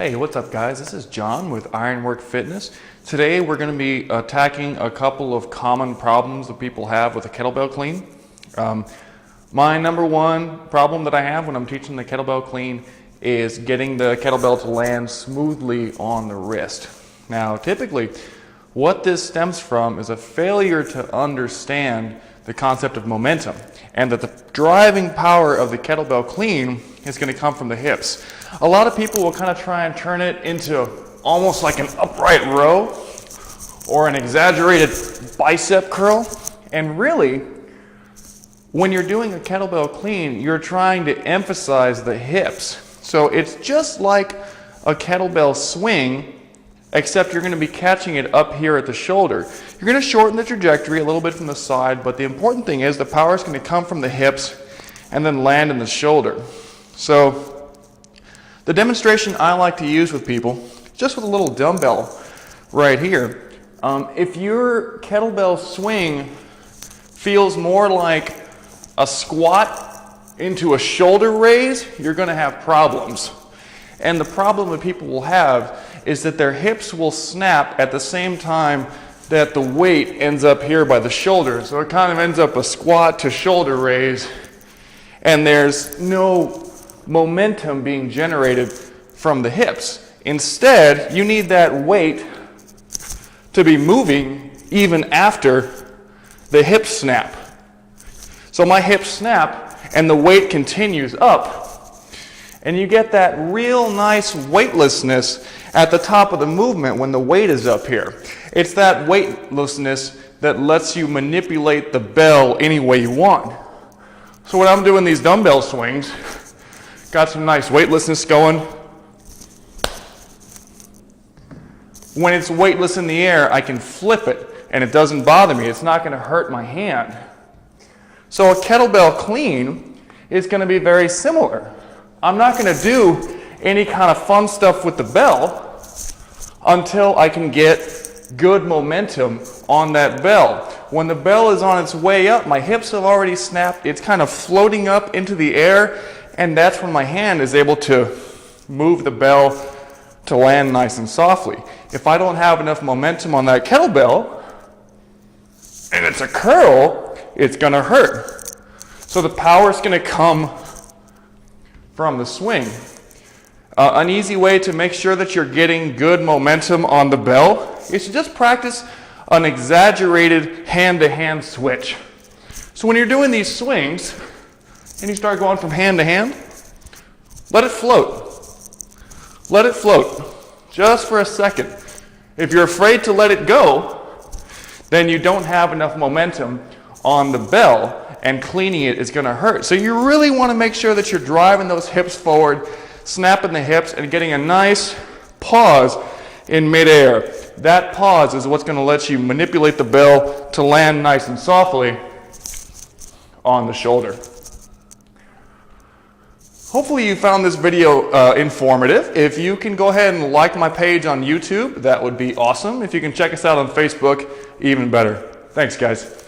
Hey, what's up guys? This is John with Ironwork Fitness. Today we're going to be attacking a couple of common problems that people have with a kettlebell clean. My number one problem that I have when I'm teaching the kettlebell clean is getting the kettlebell to land smoothly on the wrist. Now typically what this stems from is a failure to understand the concept of momentum and that the driving power of the kettlebell clean is going to come from the hips. A lot of people will kind of try and turn it into almost like an upright row or an exaggerated bicep curl, and really when you're doing a kettlebell clean you're trying to emphasize the hips. So it's just like a kettlebell swing, except you're going to be catching it up here at the shoulder. You're going to shorten the trajectory a little bit from the side, but the important thing is the power is going to come from the hips and then land in the shoulder. So the demonstration I like to use with people, just with a little dumbbell right here, if your kettlebell swing feels more like a squat into a shoulder raise, you're going to have problems. And the problem that people will have is that their hips will snap at the same time that the weight ends up here by the shoulder. So it kind of ends up a squat to shoulder raise, and there's no momentum being generated from the hips. Instead, you need that weight to be moving even after the hip snap. So my hips snap and the weight continues up, and you get that real nice weightlessness at the top of the movement when the weight is up here. It's that weightlessness that lets you manipulate the bell any way you want. So when I'm doing these dumbbell swings, got some nice weightlessness going. When it's weightless in the air, I can flip it and it doesn't bother me. It's not going to hurt my hand. So a kettlebell clean is going to be very similar. I'm not going to do any kind of fun stuff with the bell until I can get good momentum on that bell. When the bell is on its way up, my hips have already snapped, it's kind of floating up into the air, and that's when my hand is able to move the bell to land nice and softly. If I don't have enough momentum on that kettlebell, and it's a curl, it's going to hurt. So the power is going to come from the swing. An easy way to make sure that you're getting good momentum on the bell is to just practice an exaggerated hand-to-hand switch. So when you're doing these swings and you start going from hand to hand, let it float. Let it float just for a second. If you're afraid to let it go, then you don't have enough momentum on the bell, and cleaning it is going to hurt. So you really want to make sure that you're driving those hips forward, snapping the hips, and getting a nice pause in midair. That pause is what's going to let you manipulate the bell to land nice and softly on the shoulder. Hopefully you found this video informative. If you can go ahead and like my page on YouTube, that would be awesome. If you can check us out on Facebook, even better. Thanks guys.